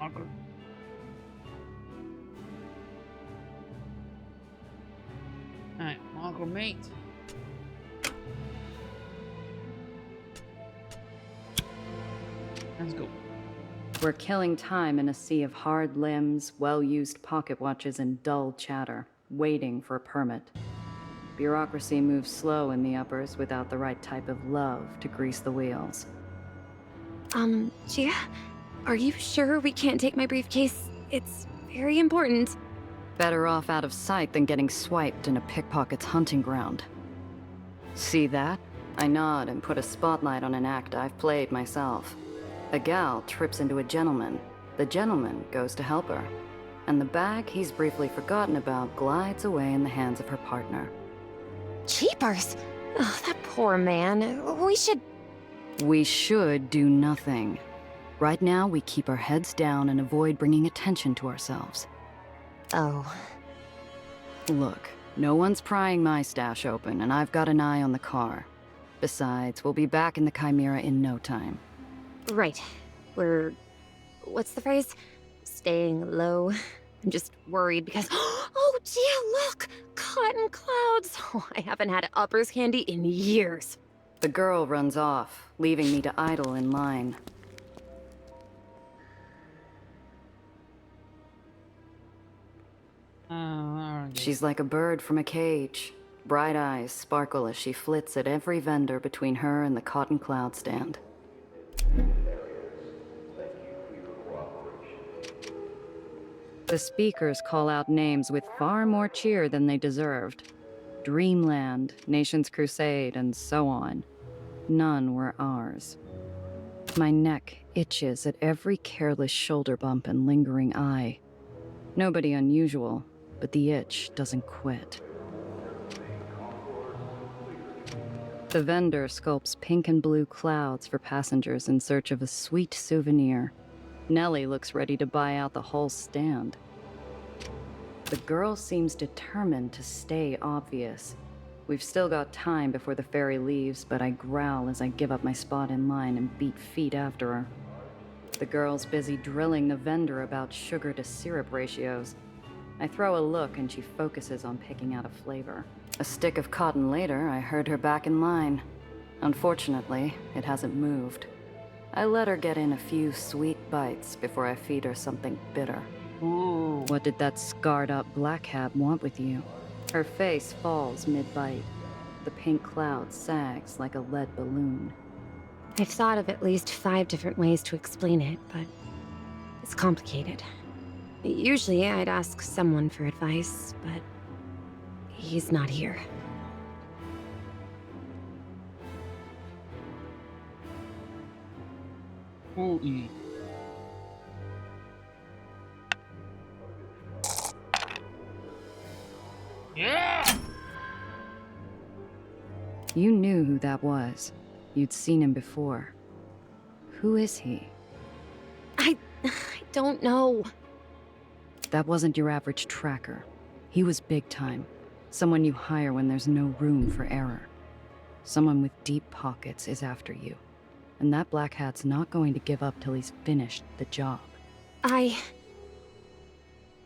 Marker. Alright, marker mate. Let's go. We're killing time in a sea of hard limbs, well-used pocket watches, and dull chatter, waiting for a permit. Bureaucracy moves slow in the uppers without the right type of love to grease the wheels. Gia? Are you sure we can't take my briefcase? It's very important. Better off out of sight than getting swiped in a pickpocket's hunting ground. See that? I nod and put a spotlight on an act I've played myself. A gal trips into a gentleman. The gentleman goes to help her. And the bag he's briefly forgotten about glides away in the hands of her partner. Jeepers! Oh, that poor man. We should do nothing. Right now, we keep our heads down and avoid bringing attention to ourselves. Oh. Look, no one's prying my stash open, and I've got an eye on the car. Besides, we'll be back in the Chimera in no time. Right. What's the phrase? Staying low. I'm just worried because... Oh, Gia, look! Cotton clouds! Oh, I haven't had uppers candy in years. The girl runs off, leaving me to idle in line. She's like a bird from a cage. Bright eyes sparkle as she flits at every vendor between her and the cotton cloud stand. The speakers call out names with far more cheer than they deserved. Dreamland, Nation's Crusade, and so on. None were ours. My neck itches at every careless shoulder bump and lingering eye. Nobody unusual, but the itch doesn't quit. The vendor sculpts pink and blue clouds for passengers in search of a sweet souvenir. Nellie looks ready to buy out the whole stand. The girl seems determined to stay obvious. We've still got time before the ferry leaves, but I growl as I give up my spot in line and beat feet after her. The girl's busy drilling the vendor about sugar to syrup ratios. I throw a look and she focuses on picking out a flavor. A stick of cotton later, I heard her back in line. Unfortunately, it hasn't moved. I let her get in a few sweet bites before I feed her something bitter. Ooh. What did that scarred-up black hat want with you? Her face falls mid-bite. The pink cloud sags like a lead balloon. I've thought of at least 5 different ways to explain it, but it's complicated. Usually I'd ask someone for advice, but he's not here. Ooh. Yeah! You knew who that was. You'd seen him before. Who is he? I don't know. That wasn't your average tracker. He was big time. Someone you hire when there's no room for error. Someone with deep pockets is after you. And that black hat's not going to give up till he's finished the job.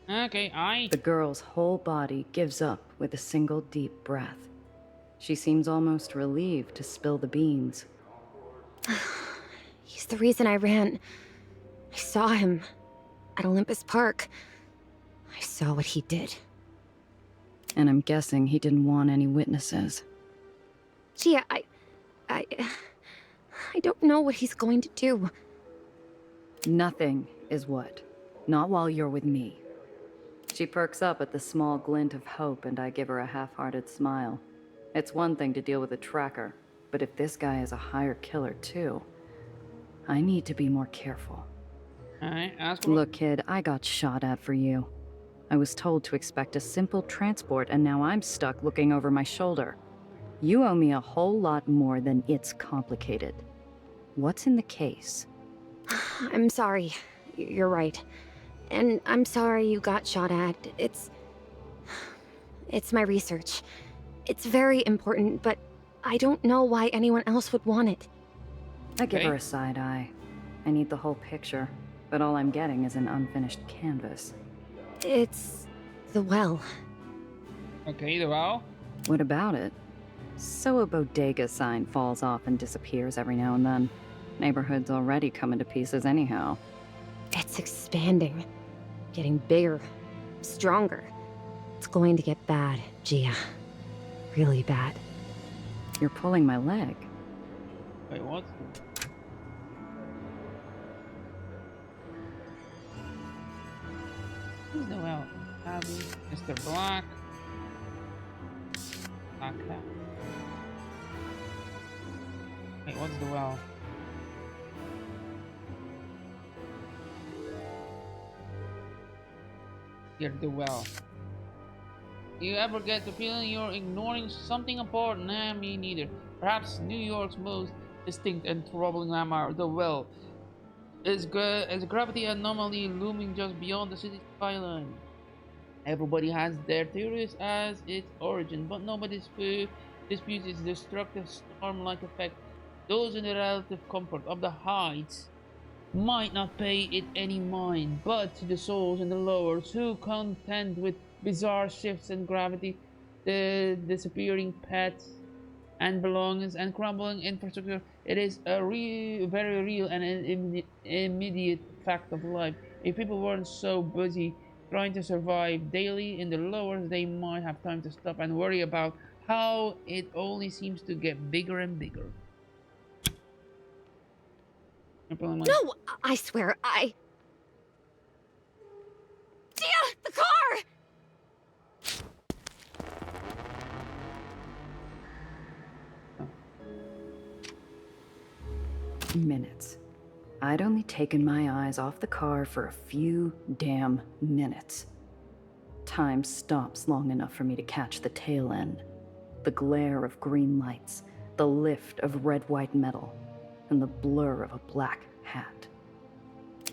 Okay, The girl's whole body gives up with a single deep breath. She seems almost relieved to spill the beans. He's the reason I ran. I saw him at Olympus Park. I saw what he did. And I'm guessing he didn't want any witnesses. Gia, I don't know what he's going to do. Nothing is what. Not while you're with me. She perks up at the small glint of hope, and I give her a half-hearted smile. It's one thing to deal with a tracker, but if this guy is a hired killer too, I need to be more careful. alright, ask Look, kid, I got shot at for you. I was told to expect a simple transport, and now I'm stuck looking over my shoulder. You owe me a whole lot more than it's complicated. What's in the case? I'm sorry. You're right. And I'm sorry you got shot at. It's my research. It's very important, but I don't know why anyone else would want it. I give Okay. her a side eye. I need the whole picture. but all I'm getting is an unfinished canvas. It's the well. Okay, well. What about it? So a bodega sign falls off and disappears every now and then. Neighborhood's already coming to pieces anyhow. It's expanding, getting bigger, stronger. It's going to get bad, Gia. Really bad. You're pulling my leg. Wait, what? Who's the well? Abby, Mr. Black. Black Cat. Wait, what's the well? Here, the well. You ever get the feeling you're ignoring something important? Nah, me neither. Perhaps New York's most distinct and troubling landmark, the well, is a gravity anomaly looming just beyond the city's skyline. Everybody has their theories as its origin, but nobody disputes its destructive storm-like effect. Those in the relative comfort of the heights might not pay it any mind, but to the souls in the lowers who contend with bizarre shifts in gravity, the disappearing pets and belongings and crumbling infrastructure, it is a very real and immediate fact of life. If people weren't so busy trying to survive daily in the lowers, they might have time to stop and worry about how it only seems to get bigger and bigger. No, I swear, Gia, the car! Minutes. I'd only taken my eyes off the car for a few damn minutes. Time stops long enough for me to catch the tail end. The glare of green lights, the lift of red-white metal, and the blur of a black hat.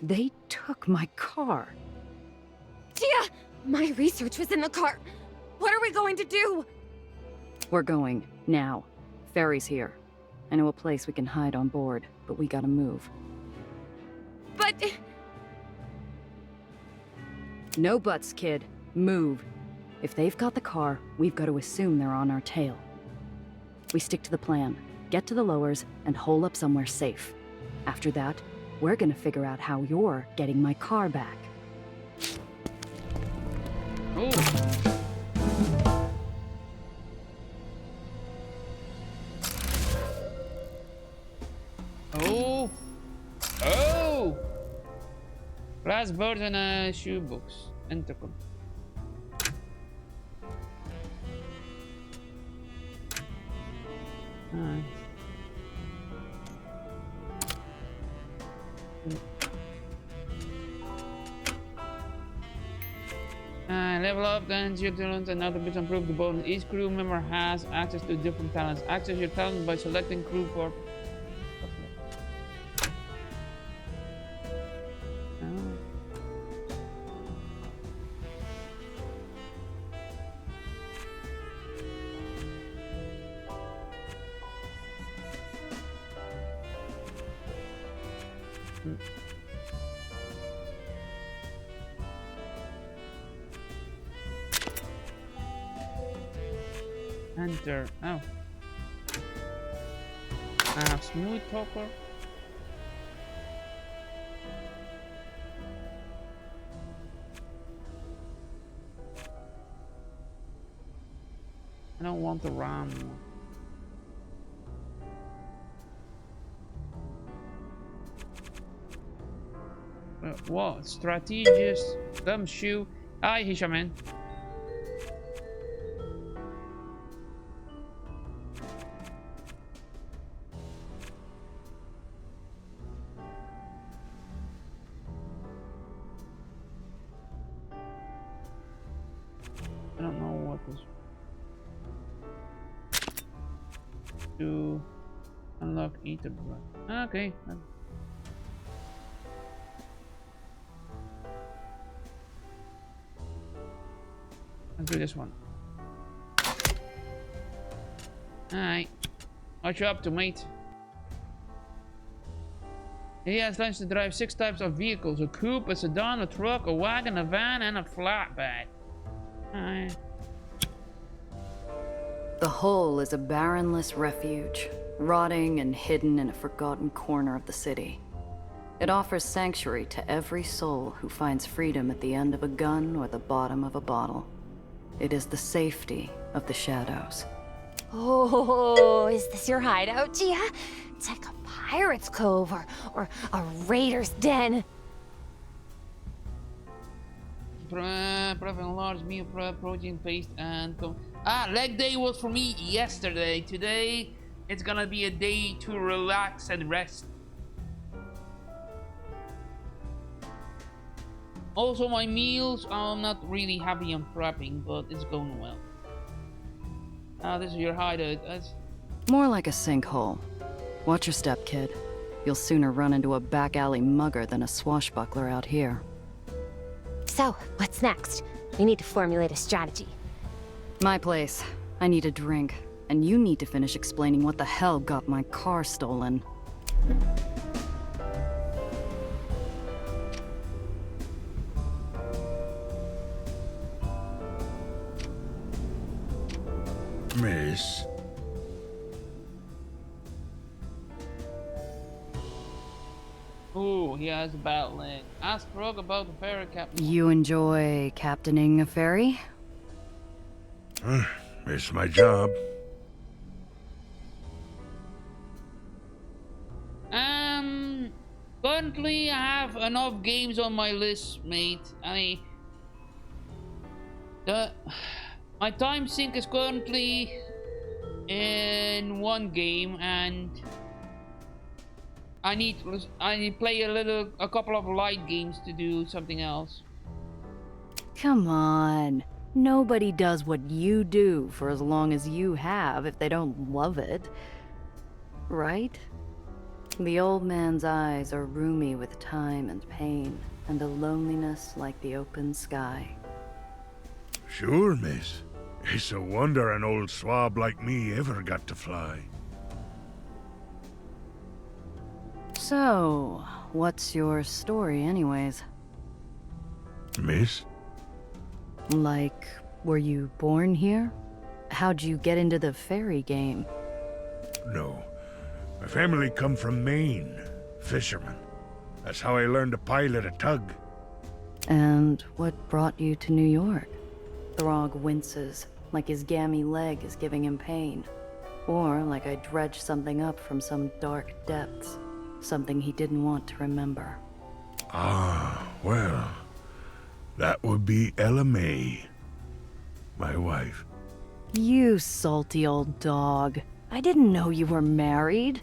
They took my car. Gia, my research was in the car. What are we going to do? We're going, now. Ferry's here. I know a place we can hide on board, but we gotta move. But... No buts, kid. Move. If they've got the car, we've got to assume they're on our tail. We stick to the plan. Get to the lowers and hole up somewhere safe. After that, we're gonna figure out how you're getting my car back. Oh. Oh. Oh. Glass birds and a shoebox. Intercom. Alright. Level up, then your talents and other bits improve the bonus. Each crew member has access to different talents. Access your talent by selecting crew for. Enter. Oh. I have smooth talker. I don't want the RAM. What? Strategist. Gumshoe. Hi, Hishaman. I don't know what this. To unlock Aether Blood. Okay. Let's do this one. Alright. What you up to, mate? He has learned to drive 6 types of vehicles: a coupe, a sedan, a truck, a wagon, a van, and a flatbed. The whole is a barrenless refuge, rotting and hidden in a forgotten corner of the city. It offers sanctuary to every soul who finds freedom at the end of a gun or the bottom of a bottle. It is the safety of the shadows. Oh, is this your hideout, Gia? It's like a pirate's cove or a raider's den. Prep and large meal prep, protein paste, and leg day was for me yesterday. Today, it's gonna be a day to relax and rest. Also, my meals, I'm not really happy on prepping, but it's going well. This is your hideout. More like a sinkhole. Watch your step, kid. You'll sooner run into a back alley mugger than a swashbuckler out here. So, what's next? We need to formulate a strategy. My place. I need a drink. And you need to finish explaining what the hell got my car stolen. Miss? Oh, he has a bad leg. Ask Rogue about the ferry captain. You enjoy captaining a ferry? It's my job. Currently I have enough games on my list, mate. My time sink is currently in one game, and I need to play a couple of light games to do something else. Come on. Nobody does what you do for as long as you have if they don't love it. Right? The old man's eyes are roomy with time and pain, and a loneliness like the open sky. Sure, miss. It's a wonder an old swab like me ever got to fly. So, what's your story anyways? Miss? Like, were you born here? How'd you get into the fairy game? No. My family come from Maine. Fishermen. That's how I learned to pilot a tug. And what brought you to New York? Throg winces, like his gammy leg is giving him pain. Or like I dredged something up from some dark depths. Something he didn't want to remember. Ah, well... that would be Ella May. My wife. You salty old dog. I didn't know you were married.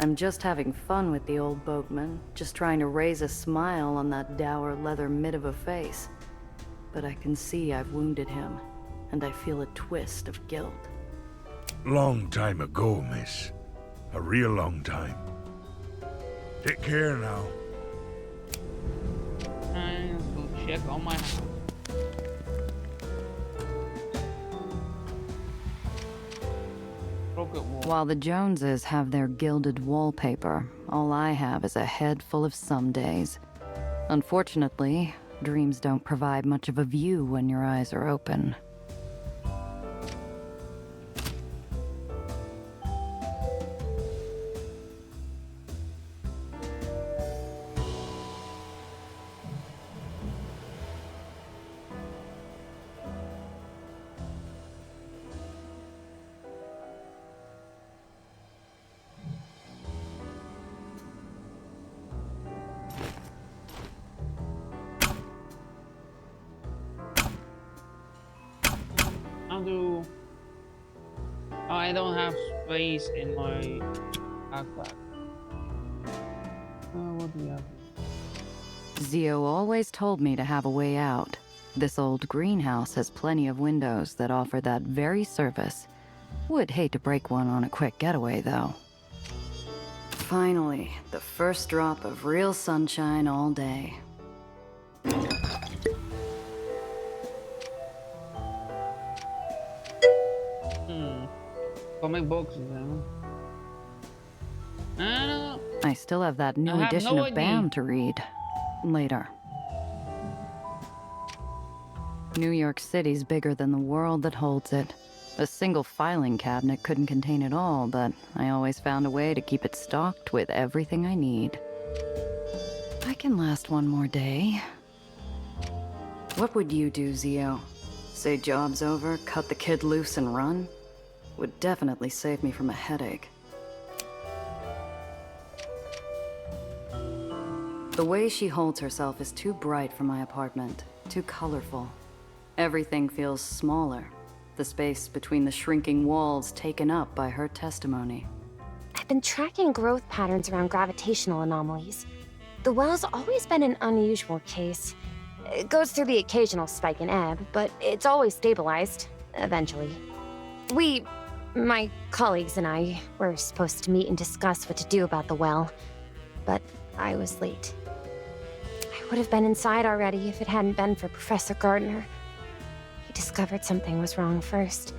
I'm just having fun with the old boatman, just trying to raise a smile on that dour leather mid of a face. But I can see I've wounded him, and I feel a twist of guilt. Long time ago, miss. A real long time. Take care now. Let's go check on my house. While the Joneses have their gilded wallpaper, all I have is a head full of some days. Unfortunately, dreams don't provide much of a view when your eyes are open. I don't have space in my backpack. What do we have? Zio always told me to have a way out. This old greenhouse has plenty of windows that offer that very service. Would hate to break one on a quick getaway, though. Finally, the first drop of real sunshine all day. Comic books, you know. I don't know. I still have that new I have edition no of BAM to read. Later. New York City's bigger than the world that holds it. A single filing cabinet couldn't contain it all, but I always found a way to keep it stocked with everything I need. I can last one more day. What would you do, Zio? Say job's over, cut the kid loose and run? Would definitely save me from a headache. The way she holds herself is too bright for my apartment, too colorful. Everything feels smaller. The space between the shrinking walls taken up by her testimony. I've been tracking growth patterns around gravitational anomalies. The well's always been an unusual case. It goes through the occasional spike and ebb, but it's always stabilized, eventually. My colleagues and I, were supposed to meet and discuss what to do about the well, but I was late. I would have been inside already if it hadn't been for Professor Gardner. He discovered something was wrong first.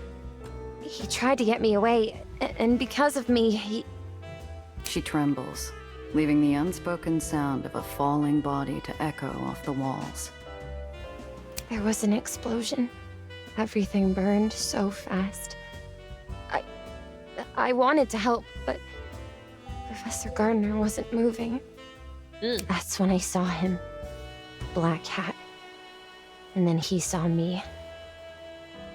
He tried to get me away, and because of me, She trembles, leaving the unspoken sound of a falling body to echo off the walls. There was an explosion. Everything burned so fast. I wanted to help, but Professor Gardner wasn't moving. That's when I saw him. Black hat. And then he saw me.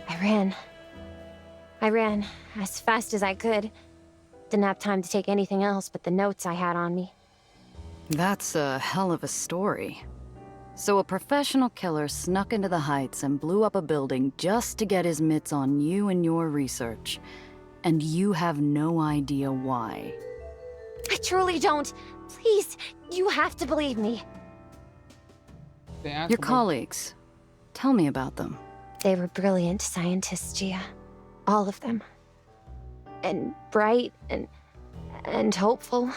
I ran as fast as I could. Didn't have time to take anything else but the notes I had on me. That's a hell of a story. So a professional killer snuck into the Heights and blew up a building just to get his mitts on you and your research. And you have no idea why. I truly don't. Please, you have to believe me. They asked Your about- colleagues, tell me about them. They were brilliant scientists, Gia. All of them. And bright and hopeful.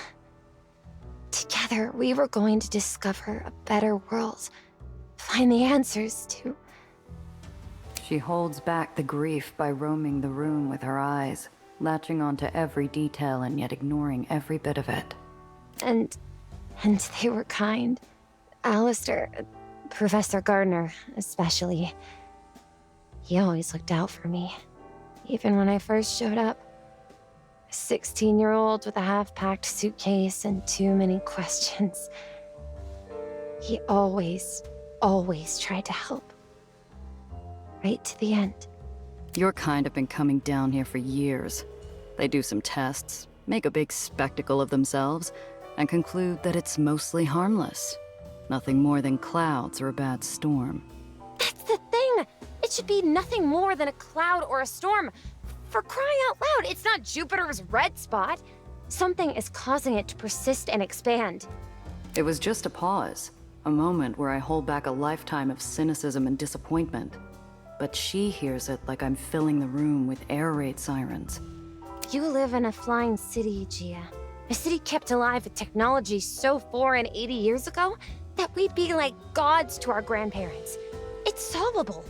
Together, we were going to discover a better world. Find the answers to... She holds back the grief by roaming the room with her eyes, latching onto every detail and yet ignoring every bit of it. And they were kind. Alistair, Professor Gardner, especially. He always looked out for me. Even when I first showed up. A 16-year-old with a half-packed suitcase and too many questions. He always tried to help. Right to the end. Your kind have been coming down here for years. They do some tests, make a big spectacle of themselves, and conclude that it's mostly harmless. Nothing more than clouds or a bad storm. That's the thing! It should be nothing more than a cloud or a storm. For crying out loud, it's not Jupiter's red spot. Something is causing it to persist and expand. It was just a pause, a moment where I hold back a lifetime of cynicism and disappointment. But she hears it like I'm filling the room with air raid sirens. You live in a flying city, Gia. A city kept alive with technology so foreign 80 years ago that we'd be like gods to our grandparents. It's solvable.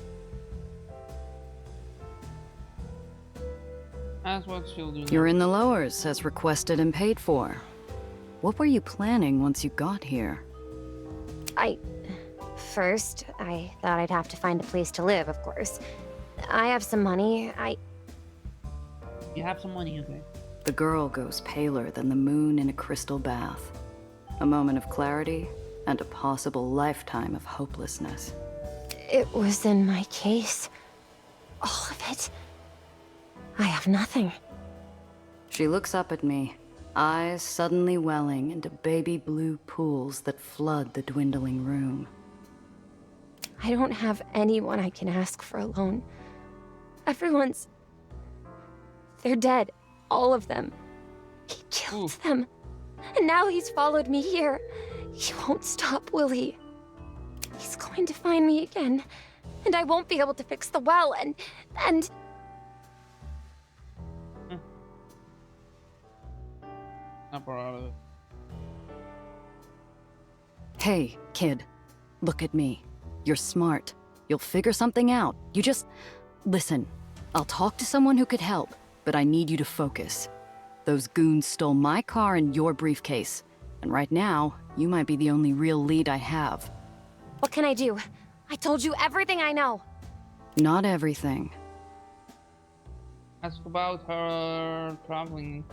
That's what she'll do. You're in the lowers, as requested and paid for. What were you planning once you got here? First, I thought I'd have to find a place to live, of course. I have some money. You have some money, okay? The girl goes paler than the moon in a crystal bath. A moment of clarity and a possible lifetime of hopelessness. It was in my case. All of it. I have nothing. She looks up at me, eyes suddenly welling into baby blue pools that flood the dwindling room. I don't have anyone I can ask for a loan. Everyone's... They're dead. All of them. He killed them. And now he's followed me here. He won't stop, will he? He's going to find me again. And I won't be able to fix the well, and... Not proud of it. Hey, kid, look at me. You're smart. You'll figure something out. You just... Listen, I'll talk to someone who could help, but I need you to focus. Those goons stole my car and your briefcase. And right now, you might be the only real lead I have. What can I do? I told you everything I know. Not everything. Ask about her traveling.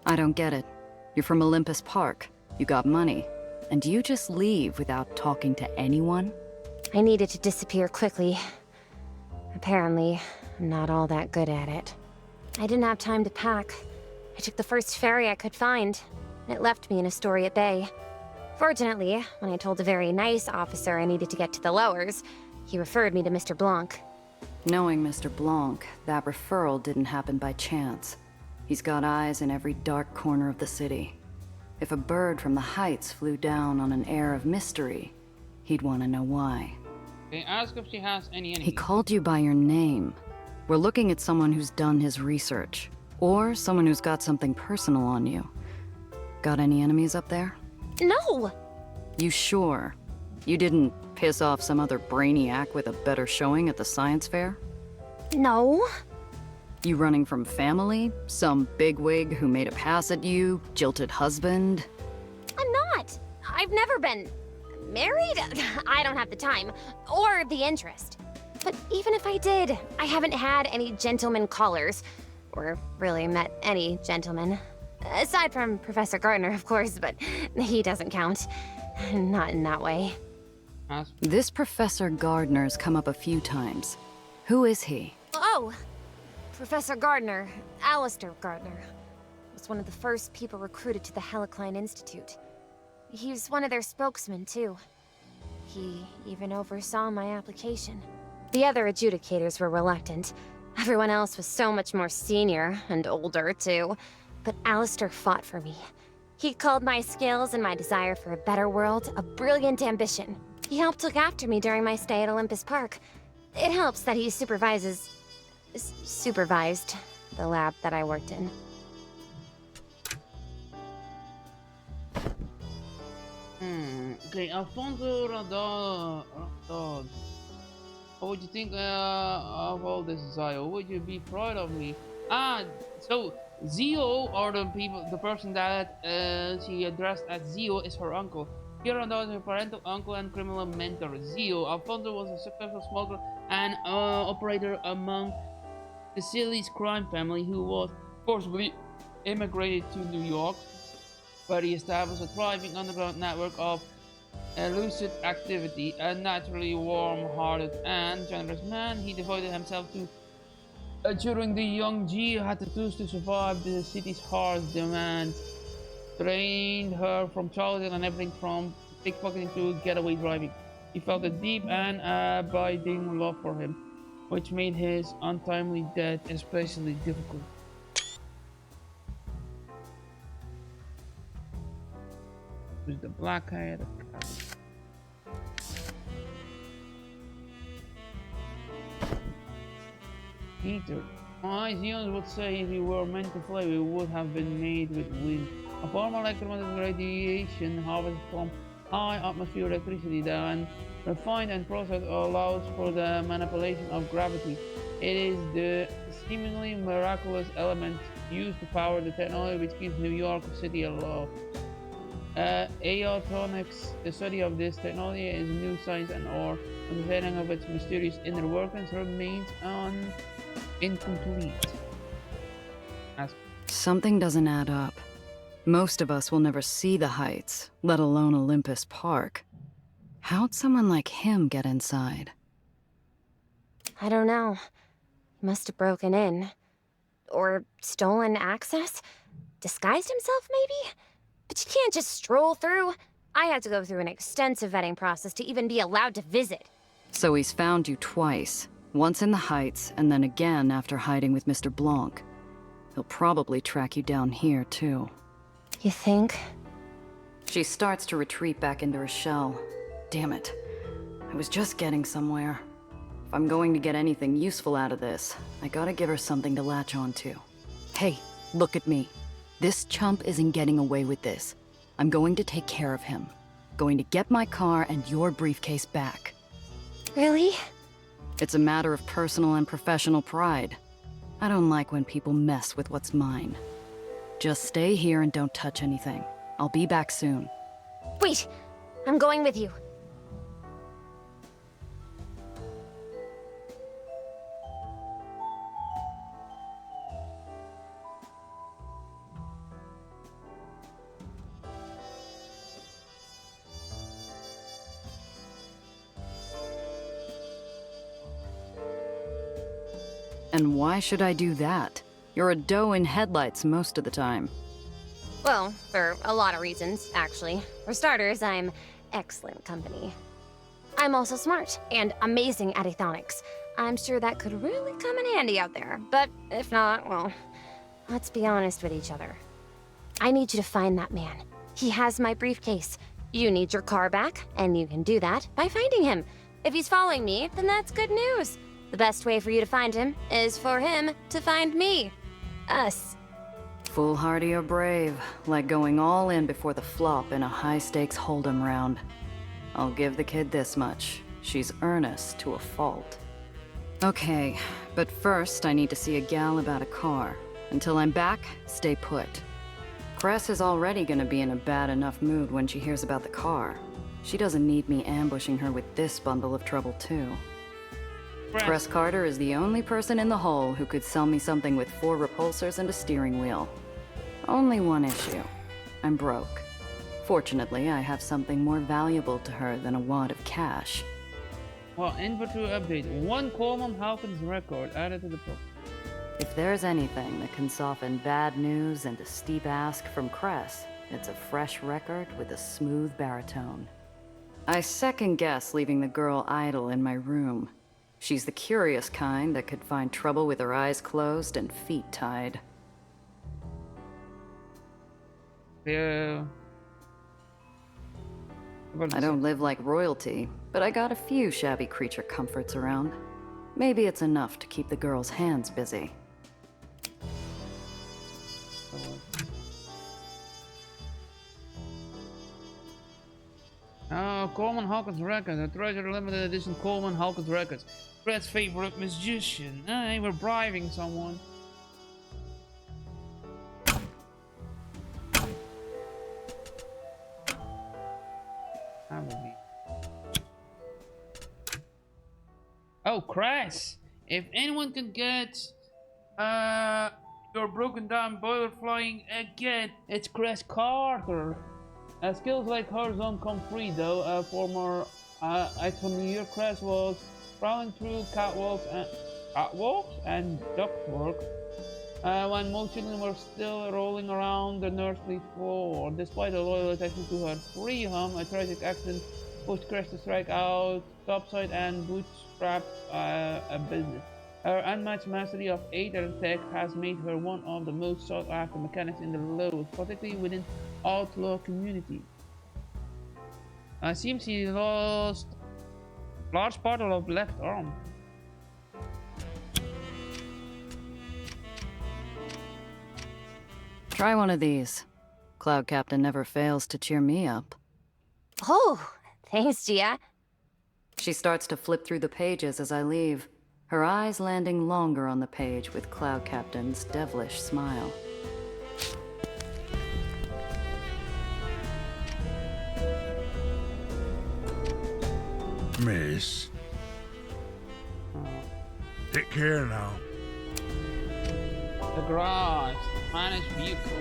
I don't get it. You're from Olympus Park. You got money. And you just leave without talking to anyone? I needed to disappear quickly. Apparently, I'm not all that good at it. I didn't have time to pack. I took the first ferry I could find, and it left me in Astoria Bay. Fortunately, when I told a very nice officer I needed to get to the lowers, he referred me to Mr. Blanc. Knowing Mr. Blanc, that referral didn't happen by chance. He's got eyes in every dark corner of the city. If a bird from the heights flew down on an air of mystery, he'd want to know why. Okay, ask if she has any enemies. He called you by your name. We're looking at someone who's done his research, or someone who's got something personal on you. Got any enemies up there? No! You sure? You didn't piss off some other brainiac with a better showing at the science fair? No. You running from family? Some bigwig who made a pass at you? Jilted husband? I'm not. I've never been married. I don't have the time or the interest. But even if I did, I haven't had any gentleman callers, or really met any gentlemen. Aside from Professor Gardner, of course, but he doesn't count. Not in that way. Ask. This Professor Gardner's come up a few times. Who is he? Oh, Professor Gardner, Alistair Gardner, was one of the first people recruited to the Helicline Institute. He's one of their spokesmen, too. He even oversaw my application. The other adjudicators were reluctant. Everyone else was so much more senior and older, too. But Alistair fought for me. He called my skills and my desire for a better world a brilliant ambition. He helped look after me during my stay at Olympus Park. It helps that he supervised the lab that I worked in. Okay, Alfonso Radon. What would you think of all this, Zio? Would you be proud of me? So Zio, or the person that she addressed as Zio, is her uncle. Girardot is her parental uncle and criminal mentor. Zio, Alfonso was a successful smuggler and operator among Sicily's crime family who was forcibly immigrated to New York, where he established a thriving underground network of illicit activity. A naturally warm-hearted and generous man, he devoted himself to ensuring the young G had the tools to survive the city's harsh demands. Trained her from childhood on everything from pickpocketing to getaway driving. He felt a deep and abiding love for him, which made his untimely death especially difficult. Who's the black hair? Peter. My Zeons would say if we were meant to fly, we would have been made with wind. A form of electromagnetic radiation harvested from high atmosphere electricity that, refined and processed, allows for the manipulation of gravity. It is the seemingly miraculous element used to power the technology which keeps New York City aloft. Aeotonics, the study of this technology, is a new science, and our understanding of its mysterious inner workings remains incomplete. Something doesn't add up. Most of us will never see the heights, let alone Olympus Park. How'd someone like him get inside? I don't know. He must have broken in. Or stolen access? Disguised himself, maybe? But you can't just stroll through. I had to go through an extensive vetting process to even be allowed to visit. So he's found you twice. Once in the heights, and then again after hiding with Mr. Blanc. He'll probably track you down here, too. You think? She starts to retreat back into her shell. Damn it. I was just getting somewhere. If I'm going to get anything useful out of this, I gotta give her something to latch onto. Hey, look at me. This chump isn't getting away with this. I'm going to take care of him. Going to get my car and your briefcase back. Really? It's a matter of personal and professional pride. I don't like when people mess with what's mine. Just stay here and don't touch anything. I'll be back soon. Wait! I'm going with you. And why should I do that? You're a doe in headlights most of the time. Well, for a lot of reasons, actually. For starters, I'm excellent company. I'm also smart and amazing at aethonics. I'm sure that could really come in handy out there. But if not, well, let's be honest with each other. I need you to find that man. He has my briefcase. You need your car back, and you can do that by finding him. If he's following me, then that's good news. The best way for you to find him is for him to find me. Us. Foolhardy or brave, like going all in before the flop in a high-stakes hold'em round. I'll give the kid this much. She's earnest to a fault. Okay, but first I need to see a gal about a car. Until I'm back, stay put. Cress is already gonna be in a bad enough mood when she hears about the car. She doesn't need me ambushing her with this bundle of trouble too. Cress Carter is the only person in the hole who could sell me something with 4 repulsors and a steering wheel. Only one issue. I'm broke. Fortunately, I have something more valuable to her than a wad of cash. Well, inventory update. 1 Coleman Hawkins record added to the book. If there's anything that can soften bad news and a steep ask from Cress, it's a fresh record with a smooth baritone. I second guess leaving the girl idle in my room. She's the curious kind that could find trouble with her eyes closed and feet tied. Yeah. I don't live like royalty, but I got a few shabby creature comforts around. Maybe it's enough to keep the girl's hands busy. Coleman Hawkins record. A treasure limited edition Coleman Hawkins records. Fred's favorite musician. We're bribing someone. Probably. Oh, Cress! If anyone can get your broken down boiler flying again, it's Cress Carter. Skills like hers don't come free though. Former Iconier Cress was crawling through catwalks and ductwork when most children were still rolling around the nursery floor. Despite a loyal attention to her free home, a tragic accident pushed Cress to strike out topside and bootstrap a business. Her unmatched mastery of Aether tech has made her one of the most sought-after mechanics in the Lows, particularly within outlaw community. Seems he lost large part of left arm. Try one of these. Cloud Captain never fails to cheer me up. Oh, thanks, Gia. She starts to flip through the pages as I leave, her eyes landing longer on the page with Cloud Captain's devilish smile. Miss. Take care now. The garage, managed vehicle.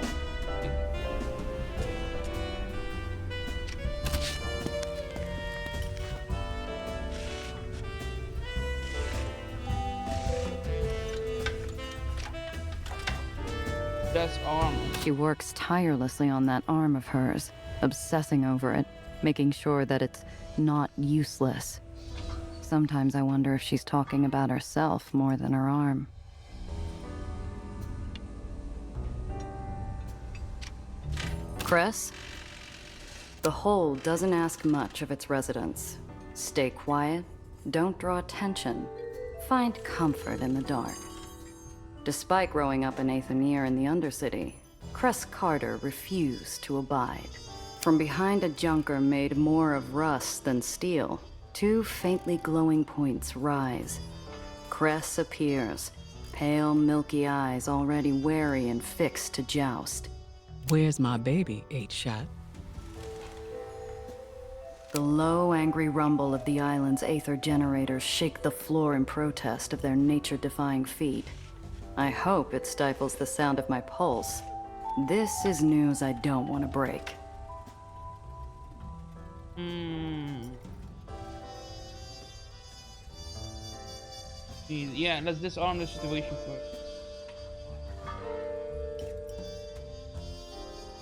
Best armor. She works tirelessly on that arm of hers, obsessing over it, making sure that it's not useless. Sometimes I wonder if she's talking about herself more than her arm. Cress? The Hole doesn't ask much of its residents. Stay quiet, don't draw attention, find comfort in the dark. Despite growing up in Aether in the Undercity, Cress Carter refused to abide. From behind a junker made more of rust than steel, 2 faintly glowing points rise. Cress appears, pale, milky eyes already wary and fixed to joust. Where's my baby, 8-Shot? The low, angry rumble of the island's Aether generators shake the floor in protest of their nature-defying feat. I hope it stifles the sound of my pulse. This is news I don't want to break. Yeah, let's disarm the situation first.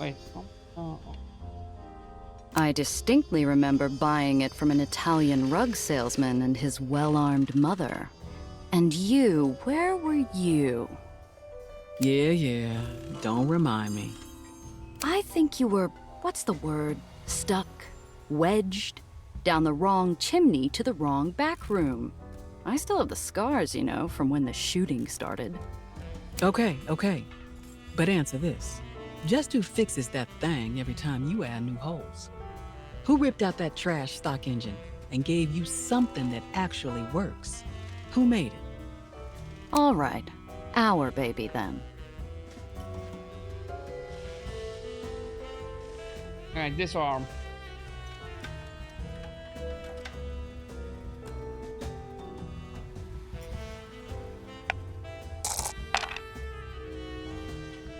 Wait. Oh. I distinctly remember buying it from an Italian rug salesman and his well-armed mother. And you, where were you? Yeah, don't remind me. I think you were, what's the word? Stuck, wedged, down the wrong chimney to the wrong back room. I still have the scars, you know, from when the shooting started. Okay. But answer this. Just who fixes that thing every time you add new holes? Who ripped out that trash stock engine and gave you something that actually works? Who made it? All right, our baby then. Alright, disarm.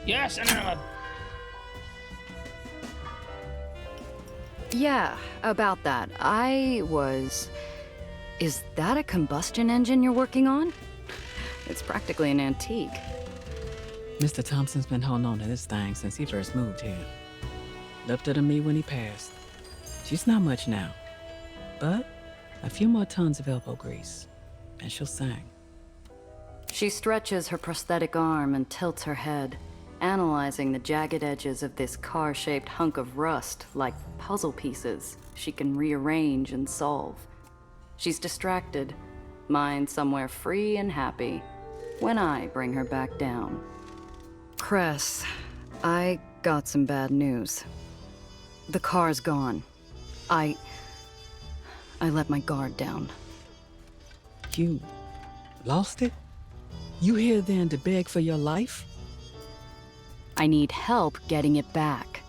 Yes, another. Yeah, about that. Is that a combustion engine you're working on? It's practically an antique. Mr. Thompson's been holding on to this thing since he first moved here. Left her to me when he passed. She's not much now, but a few more tons of elbow grease, and she'll sing. She stretches her prosthetic arm and tilts her head, analyzing the jagged edges of this car-shaped hunk of rust like puzzle pieces she can rearrange and solve. She's distracted, mind somewhere free and happy, when I bring her back down. Cress, I got some bad news. The car's gone. I let my guard down. You lost it? You here then to beg for your life? I need help getting it back.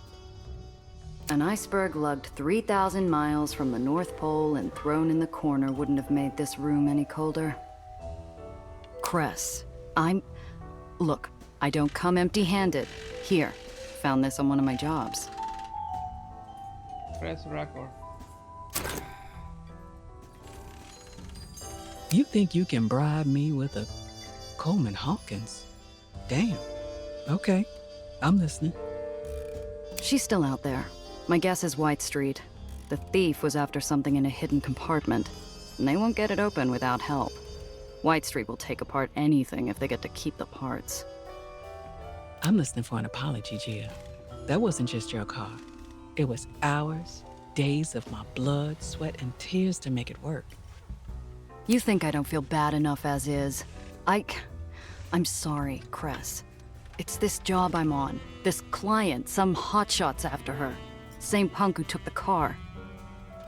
An iceberg lugged 3,000 miles from the North Pole and thrown in the corner wouldn't have made this room any colder. Cress, Look, I don't come empty-handed. Here, found this on one of my jobs. Press record. You think you can bribe me with a Coleman Hawkins? Damn. Okay, I'm listening. She's still out there. My guess is White Street. The thief was after something in a hidden compartment, and they won't get it open without help. White Street will take apart anything if they get to keep the parts. I'm listening for an apology, Gia. That wasn't just your car. It was hours, days of my blood, sweat, and tears to make it work. You think I don't feel bad enough as is? I'm sorry, Cress. It's this job I'm on. This client, some hotshot's after her. Same punk who took the car.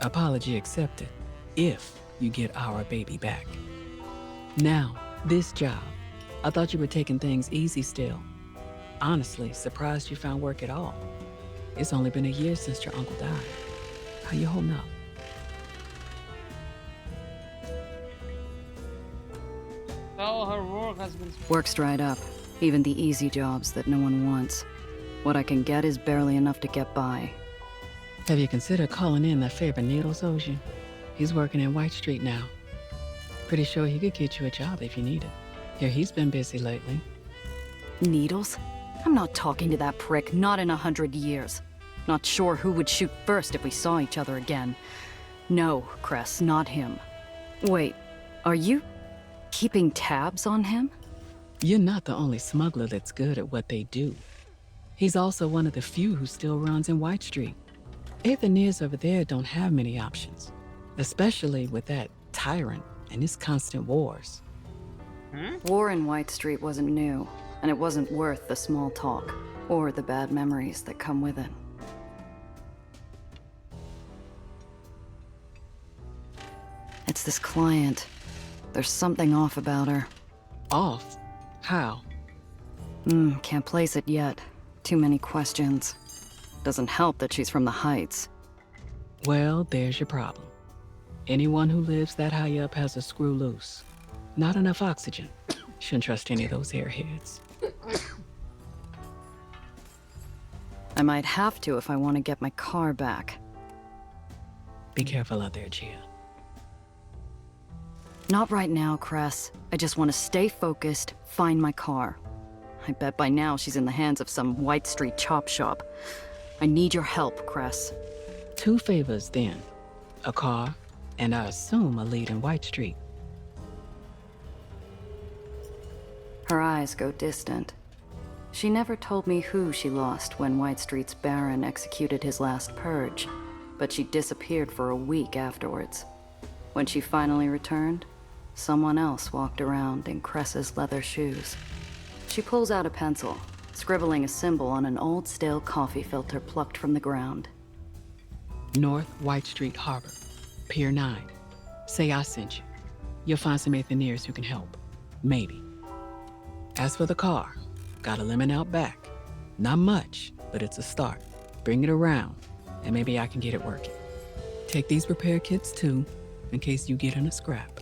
Apology accepted, if you get our baby back. Now, this job. I thought you were taking things easy still. Honestly, surprised you found work at all. It's only been a year since your uncle died. How you holding up? All her work has been. Work's dried up. Even the easy jobs that no one wants. What I can get is barely enough to get by. Have you considered calling in that favor Needles owes you? He's working in White Street now. Pretty sure he could get you a job if you need it. Here, he's been busy lately. Needles? I'm not talking to that prick, not in 100 years. Not sure who would shoot first if we saw each other again. No, Cress, not him. Wait, are you keeping tabs on him? You're not the only smuggler that's good at what they do. He's also one of the few who still runs in White Street. Aetherneers over there don't have many options, especially with that tyrant and his constant wars. War in White Street wasn't new, and it wasn't worth the small talk, or the bad memories that come with it. It's this client. There's something off about her. Off? How? Can't place it yet. Too many questions. Doesn't help that she's from the Heights. Well, there's your problem. Anyone who lives that high up has a screw loose. Not enough oxygen. Shouldn't trust any of those airheads. I might have to if I want to get my car back. Be careful out there, Gia. Not right now, Cress. I just want to stay focused, find my car. I bet by now she's in the hands of some White Street chop shop. I need your help, Cress. 2 favors, then. A car, and I assume a lead in White Street. Her eyes go distant. She never told me who she lost when White Street's Baron executed his last purge, but she disappeared for a week afterwards. When she finally returned, someone else walked around in Cress's leather shoes. She pulls out a pencil, scribbling a symbol on an old stale coffee filter plucked from the ground. North White Street Harbor, Pier 9. Say I sent you. You'll find some Aetherians who can help. Maybe. As for the car, got a lemon out back. Not much, but it's a start. Bring it around, and maybe I can get it working. Take these repair kits too, in case you get in a scrap.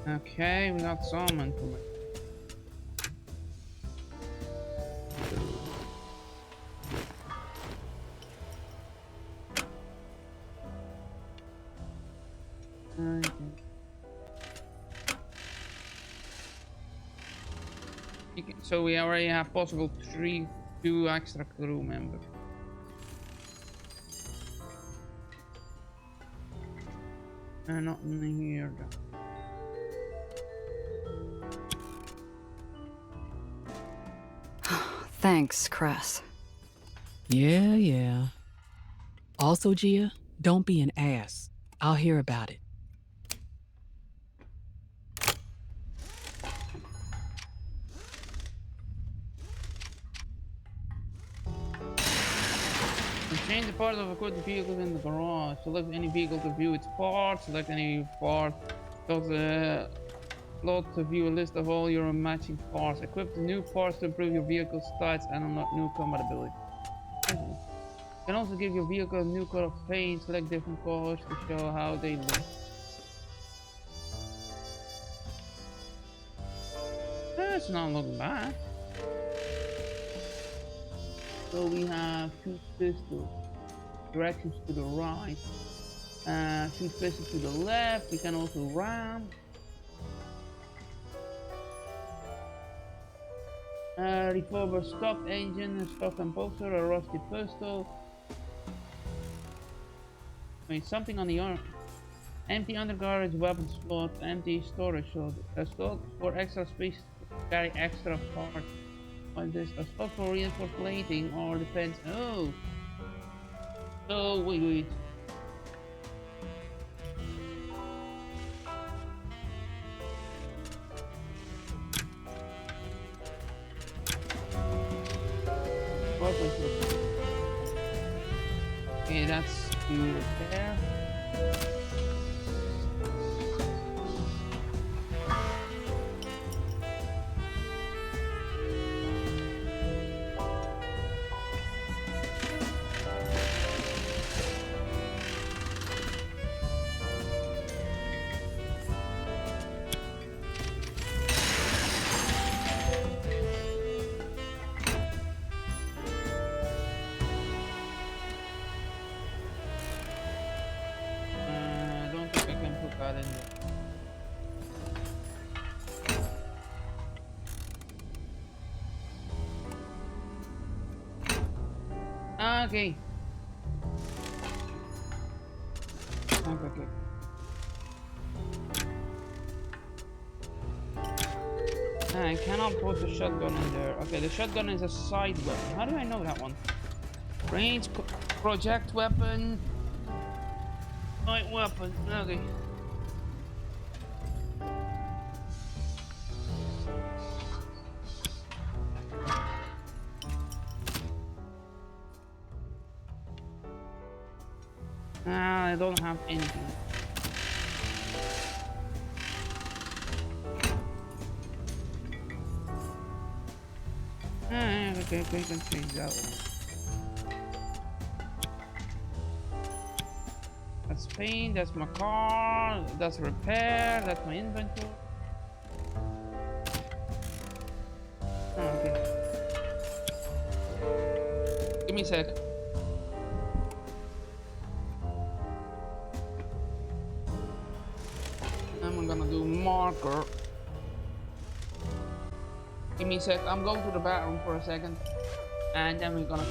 Okay, we got salmon for it. So we already have possible 2 extra crew members. Not in here though. Thanks, Cress. Yeah. Also, Gia, don't be an ass. I'll hear about it. Change the part of equipped vehicles in the garage. Select any vehicle to view its parts. Select any part. Slot to view a list of all your matching parts. Equip the new parts to improve your vehicle's stats and unlock new combat ability. You can also give your vehicle a new coat of paint. Select different colors to show how they look. That's not looking bad. So we have 2 pistols. Directions to the right. Shoot pistols to the left. We can also ram. Refurb a stock engine, a stock composer, a rusty pistol. Wait, something on the arm. Empty undercarriage weapon slot, empty storage slot. A slot for extra space to carry extra parts. Like this, a slot for reinforced plating or defense. Oh! So, wait. Okay, that's to repair. Okay. Okay. I cannot put the shotgun in there. Okay, the shotgun is a side weapon. How do I know that one? Range project weapon. Light weapon. Okay. I don't have anything. Okay, you can change that one. That's paint, that's my car, that's repair, that's my inventory. Okay. Give me a sec. I'm gonna do marker. Give me a sec. I'm going to the bathroom for a second. And then we're gonna